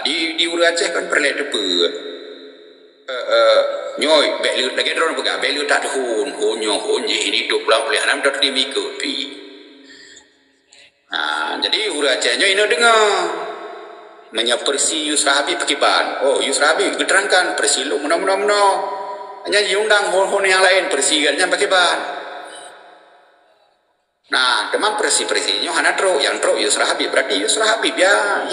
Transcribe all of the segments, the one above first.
Di Ura Aceh kan perlek depa. Nyoi belu lagi drone buka belu tak hun je ini 20 pelajaran dot dimikut pi. Jadi Ura Aceh nyoi ino dengar menyapersi Yusra Habib pakiban. Oh Yusra Habib keterangkan persi lu mena. Hanya diundang hon yang lain persi gannya pakiban. Nah, demam persi-persinya hana yang Yusra Habib berarti Yusra Habib ya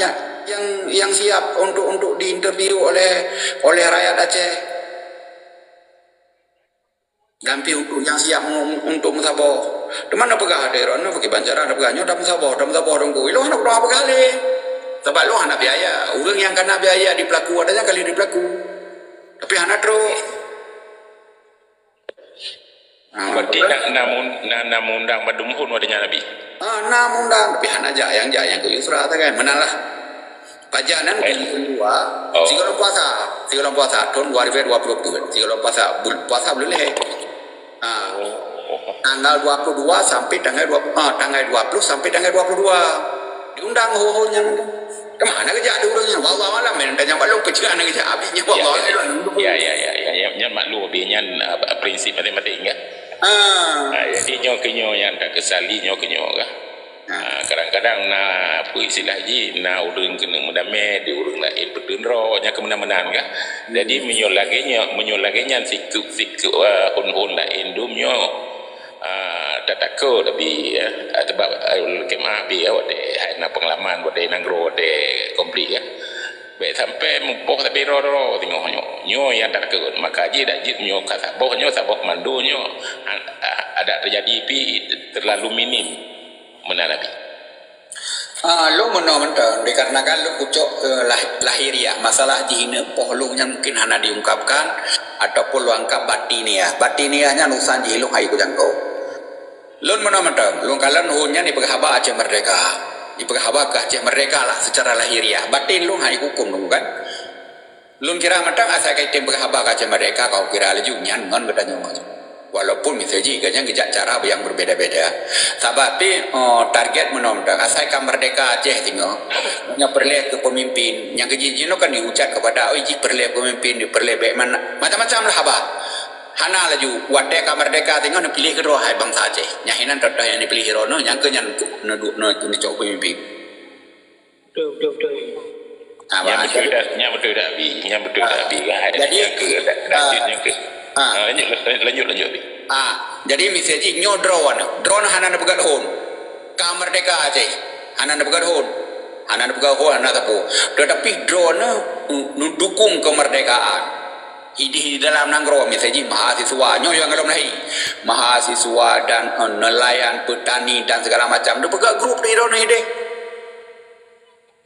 yang siap untuk diinterview oleh rakyat Aceh. Ganti yang siap untuk musabah. Teman apa gak ada orang pakai bancaran apa gaknya dah musabah dongku. Lo anak berapa kali? Sebab lo anak biaya. Orang yang kena biaya di pelaku adanya kali di pelaku. Tapi anak berarti nak undang badumhun wadanya Nabi. Nak undang tapi anak yang ke Yusra kan menalah. Pajanan kedua, sigaran puasa tahun 2020. Sigaran puasa belum leh. Tanggal 22 sampai tanggal 20 sampai tanggal 22. Diundang hohonya. Kemana kerja ada orangnya? Wawa malam main tanya malu kerja anak kerja abinya wawa. Ya maklum abinya prinsip matematik enggak. Jadi nyo yang tak kesali nyo kah. Kadang-kadang apa istilah ji urang kena mendame di urang lain berdendro nya kemenang-menang kah. Jadi menyolaginya siku hun lain dumnyo tatako tapi sebab kemah bi awak na pengalaman wade nanggro wade komplit ya. Baik sampai mupoh tapi ro tengok nyo yang tak ke maka ji dak jit nyo kata boh mandu nyo ada terjadi pi terlalu minim menanabi. Lo mentang dikarenakan lo kucuk lahiriah masalah dihina pohlung yang mungkin hana diungkapkan ataupun lo angkat batiniahnya nusan jilu hai kujangkau. Lo mentang lo kalian hunya ni pegahaba Aceh Merdeka di pegahaba ke Aceh Merdeka lah secara lahiriah batin lo hai hukum dong kan. Lo kira mentang asal kaitin pegahaba ke Aceh Merdeka kau kira laju nyan ngon katanya macam. Walaupun misalnya kan ngejak cara yang berbeda-beda. Tapi target menondang asal merdeka Aceh tinggal yang perleh ke pemimpin yang kejijino kan diucap kepada ji perleh pemimpin perleh baik mana macam-macam lah abah. Hana laju wate merdeka tinggal nak pilih kedua hai bangsa Aceh. Nyahinan terdah yang dipilih hero yang ke yang nak cok pemimpin. Betul. Yang betul dah bi. Jadi lanjut. Jadi misalnya nyo drone hana begat hon. Merdeka Aceh. Hana begat hon hana tapu. Tetapi drone dukung kemerdekaan. Di dalam nanggro misalnya mahasiswa nyo yang dalam nahi. Mahasiswa dan nelayan, petani dan segala macam. Dia begat grup di drone deh.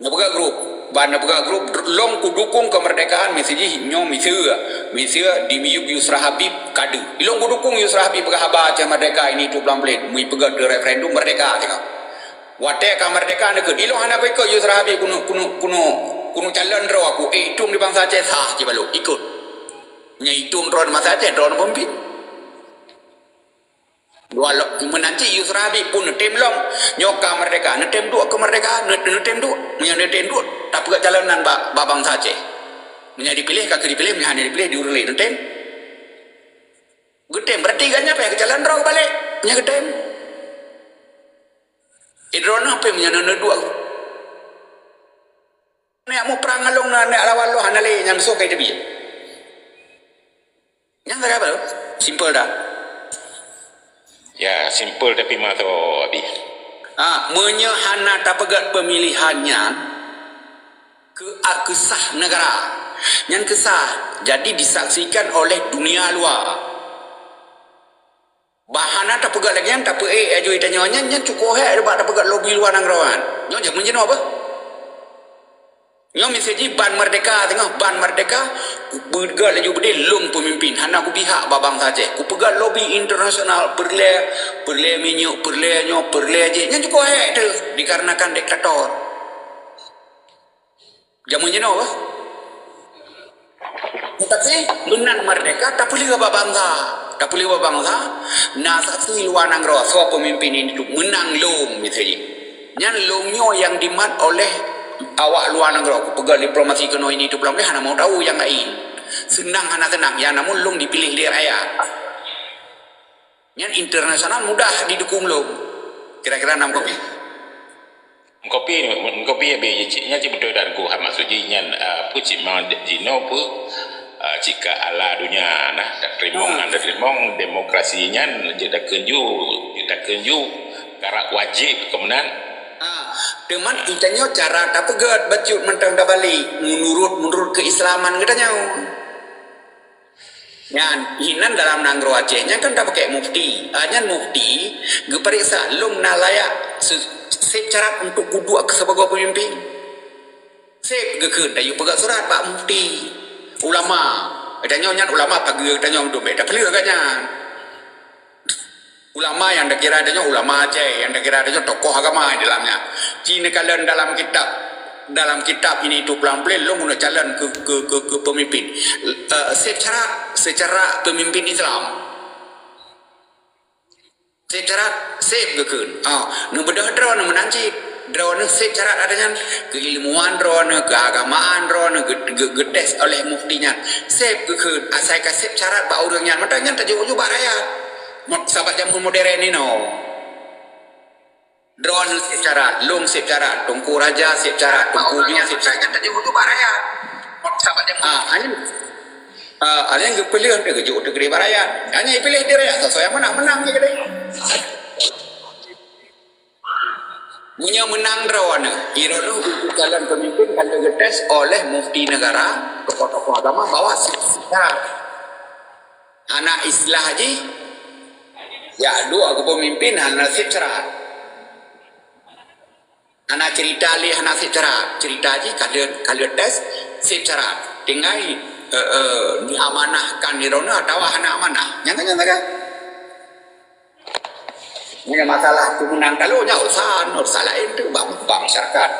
Dia begat grup. Bana buka grup long ku dukung kemerdekaan misalnya nyo misalnya di miyuk Yusra Habib kadu ilong ku dukung Yusra Habib berhaba Aceh Merdeka ini 20 bulan mui pegat referendum merdeka tengok wate ka merdeka nak ilong anak ko Yusra Habib kuno calon ro aku hitung di bangsa Aceh sah je balu ikut nya hitung ron masa Aceh ron pemimpin walau menanti Yusra Habib pun temlong nyoka merdeka netem dua kemerdekaan netem dua netem dua tak pegak calonan babang Aceh menjadi dipilih kakak dipilih hanya dipilih diuruli netem getem berarti ganya apa ya jalan roh balik punya getem idrona apa punya nana dua nek mau perang ngalung nek lawan lo hanale yang so kai debi yang tak apa simple dah. Ya, simple tapi mato abi. Menyehana tapegat pemilihannya kesah negara. Yang kesah jadi disaksikan oleh dunia luar. Bahana tapegat lagi yang tape ajo itanya yang cukup debat tapegat lobby luar nanggrawan. Nyo jangan menjeno apa? Nyo misalnya ban merdeka tengah ban merdeka bergal laju berde lung pemimpin hana ku pihak babang saja ku pegal lobby internasional perle minyak perle je yang cukup tu dikarenakan diktator jamu jeno apa tapi lunan merdeka tak boleh babangsa nasasi luar nangro so pemimpin ini tu menang lung misalnya nyan lungnya yang dimat oleh awak luar negara ku pegang diplomasi kena ini tu belum hana mau tahu yang lain. Senang hana tenang ya namun long dipilih dia raya. Yang internasional mudah didukung long. Kira-kira 6 kopi. Kopi ya nya ci betul dan ku maksud nyan pu ci ma jino pu jika ala dunia nah terima demokrasinya jeda kenju karak wajib kemudian teman itanya cara tak pegat bacut mentang dah balik menurut keislaman katanya nyan hinan dalam nanggro Acehnya kan tak pakai mufti hanya mufti geperiksa lum nalayak secara untuk kudu sebagai pemimpin sep gekun dayu pegat surat Pak Mufti ulama katanya nyan ulama pagi katanya untuk beda pelih katanya ulama yang dah kira adanya ulama Aceh yang dah kira adanya tokoh agama di dalamnya Cina kalian dalam kitab ini itu pelan-pelan lo guna jalan ke pemimpin secara pemimpin Islam secara safe gekun nu bedah draw nu menanci draw nu secara adanya keilmuan draw nu keagamaan draw nu gedes oleh muftinya safe gekun asai ka safe cara ba urangnya matanya tajuk rakyat sahabat jamu modern ni no draw nu secara long secara tungku raja secara tungku dia secara tajuk rakyat sahabat jamu yang pilih dia kejuk dia gede rakyat hanya pilih dia rakyat sesuai yang menang dia gede punya menang drawana ironu jalan pemimpin kalau getes oleh mufti negara tokoh-tokoh agama bawa secara anak islah haji ya dua aku pemimpin anak secara anak cerita li anak secara cerita haji kalau tes secara tinggal diamanahkan ironu atau anak amanah jangan ini masalah tu menang kalau nya urusan lain tu bang masyarakat.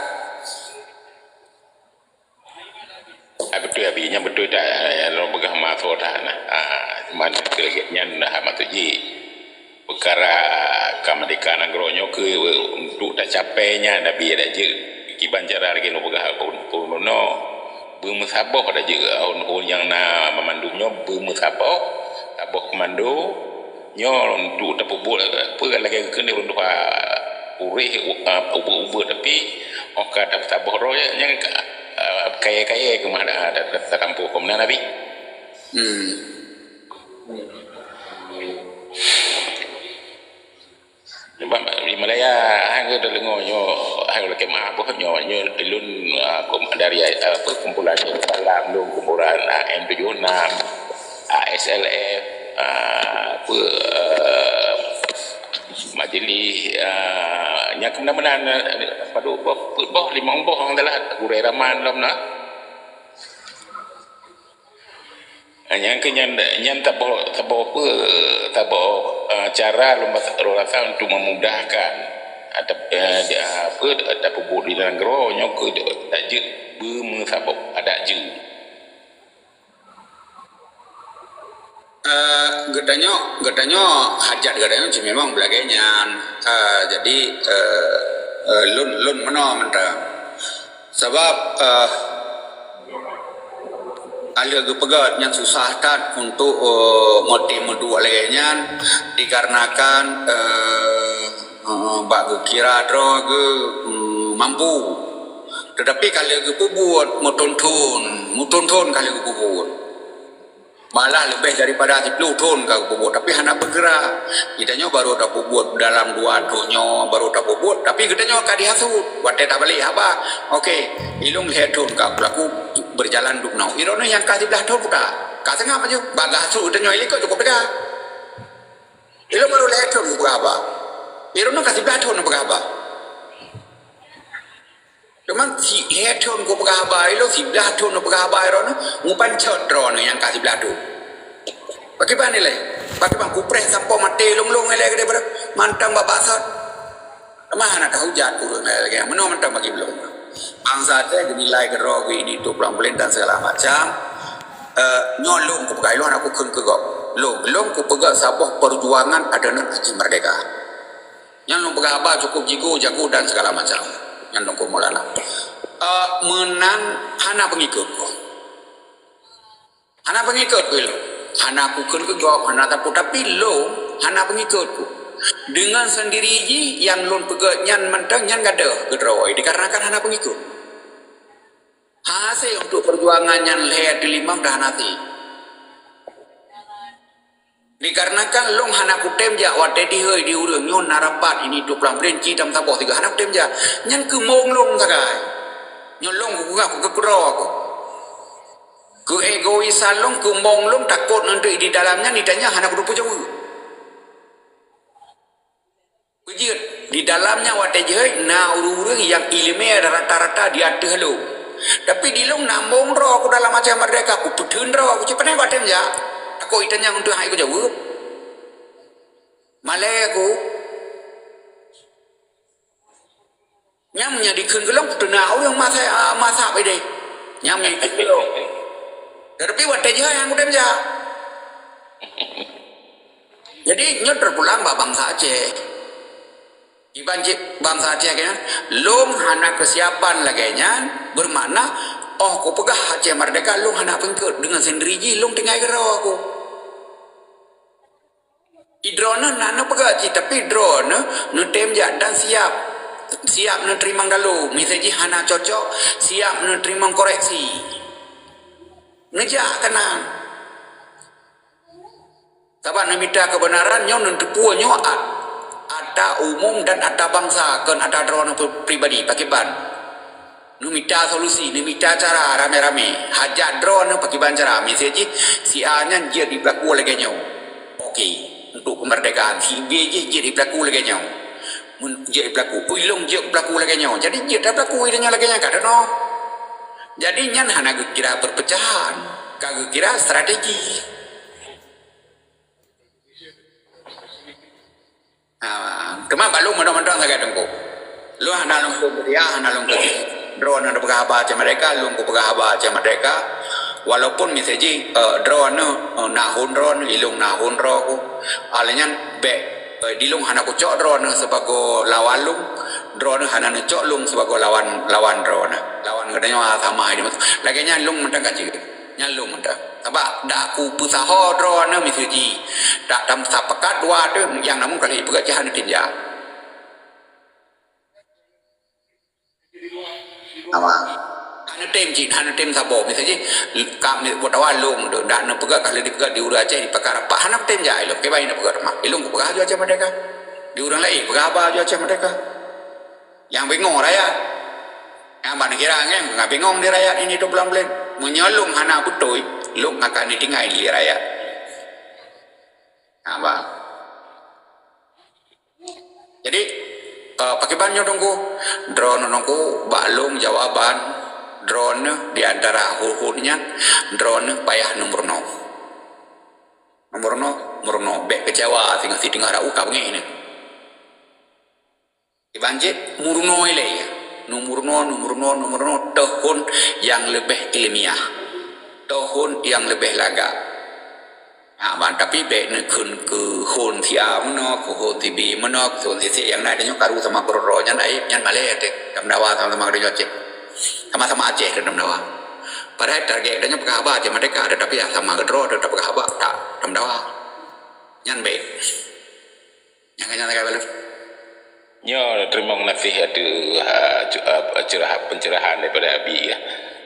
Betul ya binya betul dah lo pegang masuk dah mana kelegnya dah matuji perkara kemerdekaan negronyo ke untuk dah capainya nabi ada je kiban cara lagi lo pegang pun no bermusabah pada je on yang na memandungnya bermusabah tabah komando nyon tu tak buat apa lagi kena untuk urih ubah tapi okey tak tabah roya yang kaya ke mana ada tertampu kemudian nabi sebab di Malaya hang ada lengo nyo hang lagi mah apa nyo ilun dari apa kumpulan salam lu kumpulan M76 ASLF majlis yang kemudian padu boh 5 boh adalah gurai raman lam na yang kenyan tabo cara lomba rasa untuk memudahkan ada pebut di dalam gero nyok tak je bermusabab ada je gedanyo hajat gedanyo memang belagainya jadi lun meno mentang sebab alia gepegat yang susah tat untuk motif medua lagainya dikarenakan bak kira dro mampu tetapi kalau gepubuat mutonton kalau gepubuat malah lebih daripada 10 ton kau buat tapi hendak bergerak kitanya baru tak buat dalam 2 tonyo baru tak buat tapi kitanya akan dihasut buat tak balik apa okey ilung lihat ton kau pelaku berjalan duk nau irone yang kasih belah ton buka kau tengah maju bagah hasut kitanya ilik cukup dekat ilung baru lihat ton buka apa irone kasih belah ton buka apa cuman si heton ko paghahabay lo si blaton no paghahabay ro no ngupan chot ro no yang kasih blato bagaimana nilai bagaimana kupres sampo mate long ele gede ber mantang babasat mana tahu jat urang ele meno mantang bagi belum bangsa te nilai ke ro ini tu pelan dan segala macam nyolong ko pagai lo aku kun ke go long ko pegak sabah perjuangan ada nak haji merdeka yang long paghahabay cukup jigo jago dan segala macam yang nunggu mulana menang hana pengikut ko. Hana pengikut ko lo. Hana pukul ke go hana tapi lo hana pengikut ko. Dengan sendiri yang lon pegat nyan mentang nyan gada gedroi dikarenakan hana pengikut. Hasil untuk perjuangan nyan leher di limang dah nanti. Dikarenakan long hana kutem ja wate di hoi di urang nyon narapat ini 20 perinci tam taboh tiga hana kutem ja nyan ke mong long sagai. Nyon long ku gak ku kro aku. Ku egoisan long ku mong long takut nanti di dalamnya ditanya hana kudu pujawu. Kujir di dalamnya wate jehoi na urang yang ilmu rata-rata di atas lo. Tapi di long nambong ro aku dalam macam mereka aku putun ro aku cepat watem ja. Aku itanya untuk hai ku jawab. Malay aku nyamnya dikun gelong tenau yang masaไปdeh. Nyamnya gelong. Tapi wadah je yang udah ja. Jadi nyot terpulang bangsa Aceh. Dibanjir bangsa Aceh kan, long hana kesiapan laganya bermakna oh aku pegah Aceh merdeka long hana pengkut dengan sendiri long tinggal gerau aku. Drone nana pegaji tapi drone nutem dan siap menerima galu misalnya hana cocok siap menerima koreksi ngejak kena sahabat minta kebenaran nyon nentepu nyo ada umum dan ada bangsa kan ada drone pribadi pakai ban nu minta solusi nu minta cara rame-rame hajat drone pakai ban cara misalnya si A nya dia di pelaku lagi nyo oke. Untuk kemerdekaan si B jadi pelaku lagi nyaw jadi pelaku uilong jadi pelaku lagi nyaw jadi dia pelaku idenya lagi nyaw kada no jadi nyan hana kira perpecahan kagak kira strategi kemana balung mentang-mentang saya tengku lu hana lung dia hana lung drone ada pegawai aja mereka lung pegawai aja mereka walaupun misalnya drone nahun drone ilung nahun roh alanya dilung hana kucok drone sebagai lawan lung drone hana nucok lung sebagai lawan drone lawan katanya sama ini lagi nyalung mentang kaji nyalung mentang sebab dak aku pusaho drone misalnya dak tam sapekat dua tu yang namun kali pegajian tinja apa hana tem sabo misalnya kami buat lung do dan pegak kali dipegak di urang Aceh di perkara pak hana tem ja ilung ke bain pegak mak ilung pegak aja mereka di urang lain pegak apa aja mereka yang bingung rakyat yang mana kira nggak bingung di rakyat ini 20 bulan menyolong hana betul lung akan ditinggal di rakyat apa jadi pakai banyak dongku drone dongku balung jawaban drone di antara hurufnya drone payah nomor 0 bek kecewa tinggal si tinggal rau kau ini dibanjir murno ile ya nomor 0 tahun yang lebih ilmiah tahun yang lebih laga tapi bek nekun ke hon si A menok ke hon si B menok hon si yang lain yang karu sama kororo yang lain yang malay dek kamdawa sama kerja cek sama-sama Aceh dan Dawa. Padahal target adanya pegawai Aceh mereka ada tapi ya sama gedro ada pegawai tak Dawa. Nyan baik. Yang kanya tak boleh. Nyo terima nasihat pencerahan daripada Abi ya.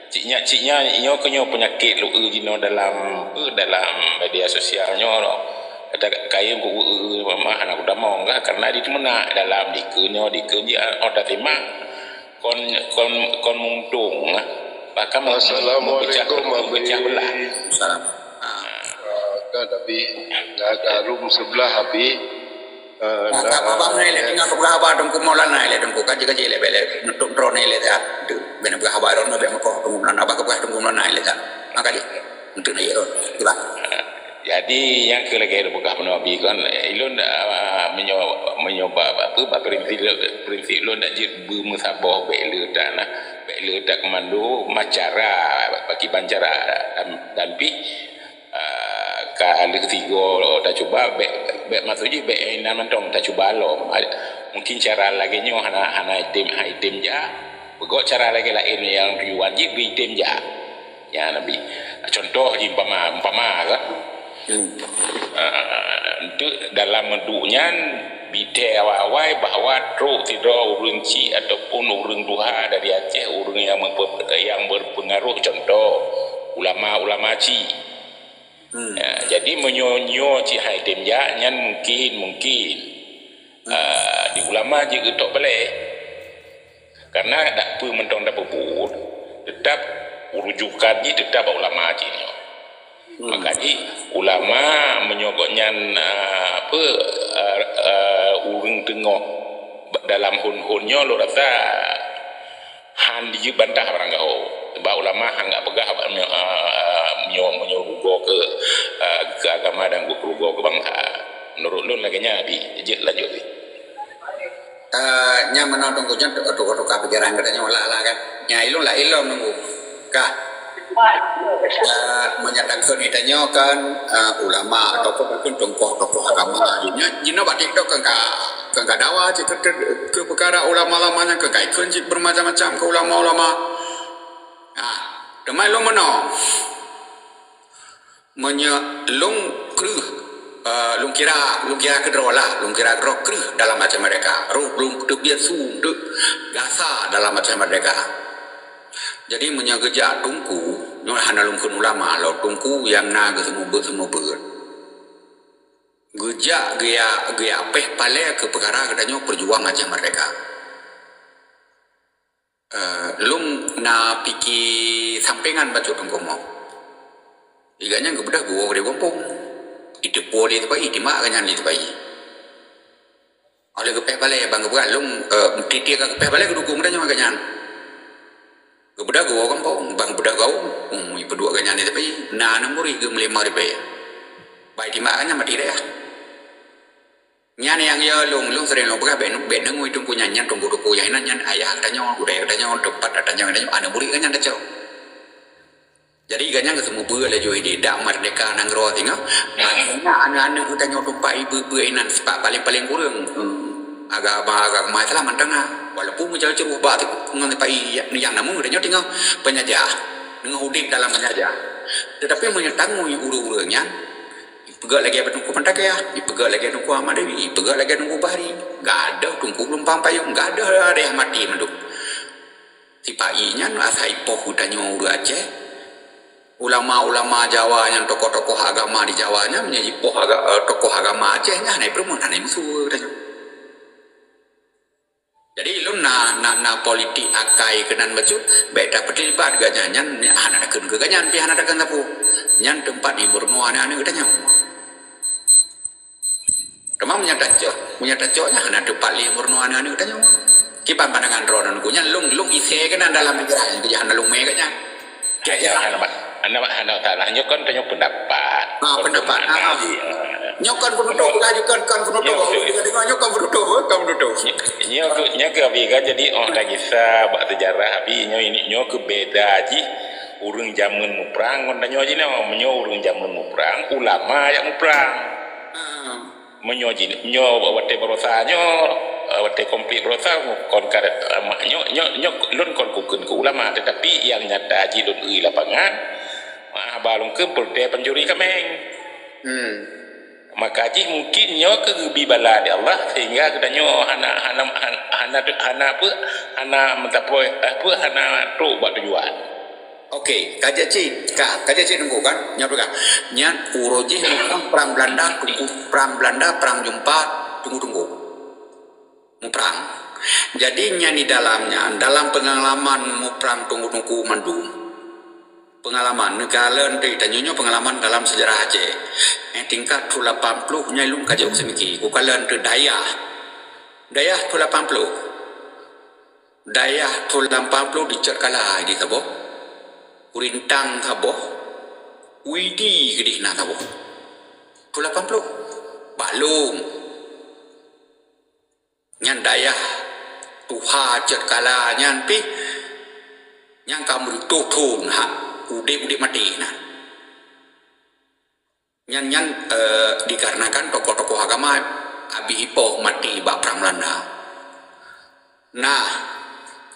Ciknya nyo kenyo penyakit lu jino dalam media sosial nyo no. Kata kaya ku mama anak udah mau enggak karena di mana dalam dikenyo dia order terima kon mungtung bahkan Assalamualaikum berpecah belah. Salam. Kan tapi ada room sebelah habis. Apa bang nilai tinggal keberapa dong kumolan nilai dong kaji le bele nutup drone nilai dah. Benar berapa drone benar kau kemudian apa keberapa dong kumolan nilai dah. Maka di untuk nilai drone. Coba. Jadi yang kelagi ada bukan Nabi kan ilun menyoba apa prinsip lo nak jadi bermusabah bela tak komando macara bagi bancara dan pi kali ketiga dah cuba bek maksudnya bek nan mentong dah cuba lo mungkin cara lagi nyo hana item ja Begok cara lagi lain yang wajib bitem ja. Ya Nabi. Contoh di umpama kan. Untuk dalam meduknya bite awal bahwa tro tidak urun ci ataupun urun duha dari Aceh urun yang berpengaruh, contoh ulama ci. Jadi menyonyo ci hai temja nyan mungkin di ulama juga tak boleh, karena tak pu mentong dapat bubur tetap urujukannya tetap ulama ci ni. Makanya ulama menyogoknya urung tengok dalam hun-hunnya lo rasa han di bantah orang kau sebab ulama enggak pegah menyorugo ke agama dan rugo ke bangsa. Menurut lu lagi Nabi je lanjut ni. Nya menonton kujan tok pikiran katanya lah kan. Nya ilmu lah ilmu nunggu. Kah menyatakan ditanya kan ulama ataupun tokoh agama jina batik dok ke dawa ke perkara ulama-ulamanya ke kaikun bermacam-macam ke ulama-ulama. Demai lo mana lung kruh lung kira kedrola lung kira kruh dalam macam mereka lung biasa sung gasa dalam macam mereka. Jadi menyageja tungku nyo hana lungkun ulama lo tungku yang na ke semua ber geja gaya peh pale ke perkara katanya perjuang aja mereka. Lung na piki sampingan baca tungku mau iganya gebedah gua gede gompong itu poli itu pai itu mak kanyan itu pai oleh ke peh pale bang gebedah lung titi ke peh pale kedukung katanya kanyan kebedah gua kampung bang bedah kau ibu dua ganyan itu pai na namuri gem 5 ribu baik di makanya mati dah nyan yang ya lung sering lo bedah ben ngui tungku nyanyan tunggu duku yang nyan ayah tanya udah tanya tempat tanya ana muri ganyan dah cau. Jadi ganyan ke semua ber lah joi di dak merdeka nangro tengok makanya anak-anak tanya tumpai ibu inan sepak paling kurang agama salah mantanga walaupun menjadi ceruh bat mengenai yang namun udah tinggal penyajah dengan udip dalam penyajah tetapi menyertang uru-urunya pegak lagi apa tungku pentak ya pegak lagi tungku amat dewi pegak lagi tungku bahari gak ada tungku belum pampayung gak ada yang mati menduk si painya asai poh udahnya uru Aceh ulama-ulama Jawa yang tokoh-tokoh agama di Jawanya menjadi tokoh agama Acehnya naik perempuan naik musuh udahnya. Jadi lu na politik akai kenan bacut baik dapat terlibat ganyan hana ada ke ganyan pi hana ada kan tapu nyan tempat di Borneo ane katanya Demam punya tacoknya hana tempat di Borneo ane katanya kipan pandangan ronan kunya lung ise kenan dalam pikiran ke hana lung me katanya ya hana tanahnya kan tanya pendapat pendapat nyokan penduduk lajukan kan penduduk nyokan penduduk nyo ke abi kan jadi orang kisah bak sejarah abi nyo ke beda aji urang zaman mu perang nyo aji nyo urang zaman mu perang ulama yang mu perang menyo wate berosa nyo wate komplit berosa kon karet nyo lon kon kukun ke ulama tetapi yang nyata aji lon ui lapangan balung ke perte penjuri kameng maka ji mungkin nyo ke gebi bala di Allah sehingga kedanyo hana mentapo hana tu buat tujuan. Okey, kaja ci nunggu kan nyap kan nyan uroji perang Belanda perang jumpa tunggu mu perang. Jadi nya di dalamnya dalam pengalaman mu perang tunggu mandum pengalaman negara nanti tanyonyo pengalaman dalam sejarah Aceh tingkat 80 nya lung kaja semiki ku kalen te daya 80 dicer kala di tabo kurintang tabo widi gedi na tabo 80 balung nyan daya tuha cer kala nyan pi nyang kamu tutung ha udik mati nah nyan dikarenakan tokoh-tokoh agama abi hipoh mati bak perang Belanda nah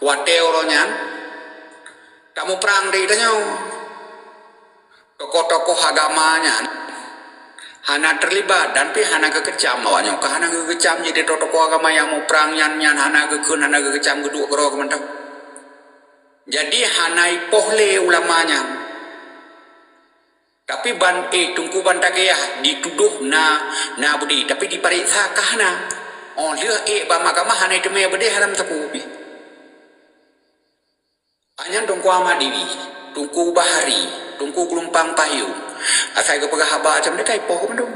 wate oronyan kamu perang di tanya tokoh-tokoh agamanya hana terlibat dan pi hana kekecam awaknya ka hana kekecam jadi tokoh agama yang mau perang nyan hana kekecam geduk kero kementang jadi hanai pohle ulamanya tapi tungku bantakiyah dituduh na budi tapi diperiksa kahana oh dia ba magama hanai teme bede haram tapu hanya tungku amadiwi tungku bahari tungku gelumpang payu asai ke pegah haba macam dia kai poh mendung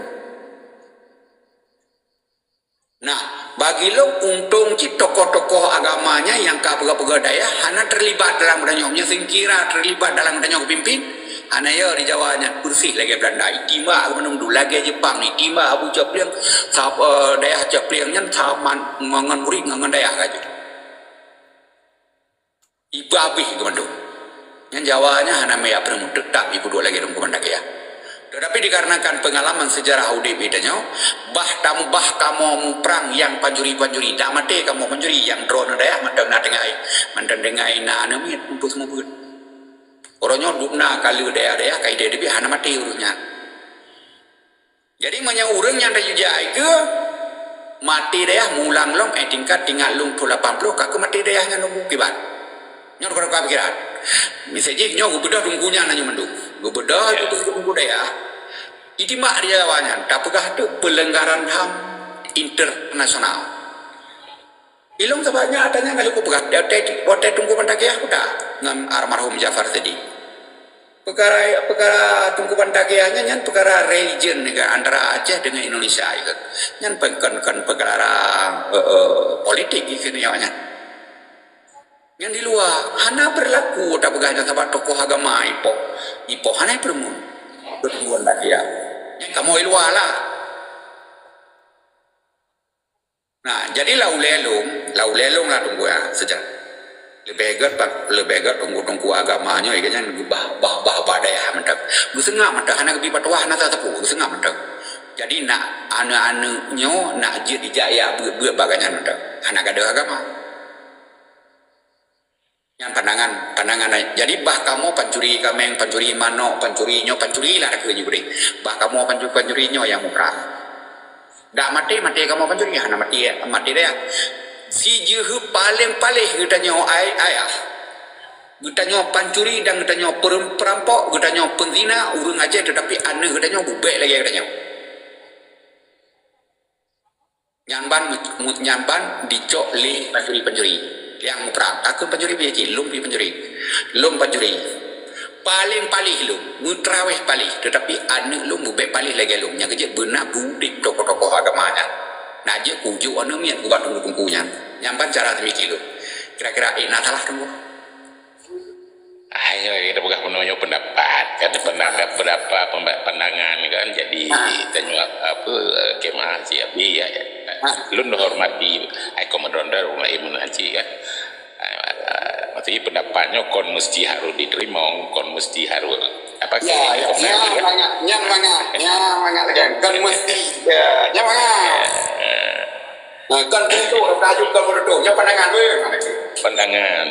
nah bagi lo untung ci tokoh-tokoh agamanya yang kapega-pega daya hana terlibat dalam danyongnya singkira terlibat dalam danyong pimpin hana ya di Jawanya bersih lagi Belanda itima menunggu lagi Jepang itima Abu Japliang sahab daya Japliangnya sahaman ngangan murid ngangan daya aja ibabih kemandung yang Jawanya hana meya pernah tetap ibu dua lagi dong kemandak ya tetapi dikarenakan pengalaman sejarah UDP bedanya bah kamu perang yang panjuri tak mati kamu panjuri yang drone daya mandang dengai na anamit untuk semua buat orangnya dukna kali daya kai dia hana mati urusnya jadi banyak orang yang ada juga ke mati daya mulang long tingkat tinggal lung 80 kak mati dayanya nunggu kibat nyor kalau kau pikiran misalnya nyor bedah tunggunya nanya mendung bedah itu tunggu daya itu mak dia awalnya tapakah itu pelanggaran HAM internasional ilung sebabnya adanya kalau kau pegang dia tunggu pendakiah udah dengan almarhum Jafar tadi perkara tunggu pendakiahnya nyan perkara religion antara Aceh dengan Indonesia nyan perkara politik ini awalnya yang di luar hana berlaku tak pegahnya sahabat tokoh agama ipo hana permu berbuat dia yang kamu di luar lah nah jadi laulelung lah tunggu ya sejak lebih agak tunggu agamanya ikanya bah daya mendak gusengah mendak hana kebi patwah hana tapu gusengah mendak jadi nak anu-anunya nak je dijaya buat baganya mendak hana kada agama yang pandangan jadi bah kamu pancuri kameng pancuri mano pancuri lah ke juga bah kamu pancuri yang murah dak mati kamu pancuri hana mati dia si jehu paling kita nyo ayah kita nyo pancuri dan kita nyo perampok kita nyo penzina urang aja tetapi aneh kita nyo bubek lagi kita nyo nyamban dicok li pancuri yang perang aku pencuri biji lum pencuri paling lum mutraweh palih tetapi anak lum bubek palih lagi lum yang kerja benar budik tokoh-tokoh agamanya naje uju anu mian buat tunggu-tunggunya nyamban cara demikian lu kira-kira nak salah tunggu ayo kita bukan menanya pendapat kan berapa pandangan kan jadi tanya apa kemah siapi ya lun hormati komandor rumah imun haji kan maksudnya pendapatnya kon mesti harus diterima kon mesti harus apa yang mana kan mesti yang mana kan itu tajuk kan pandangan pandangan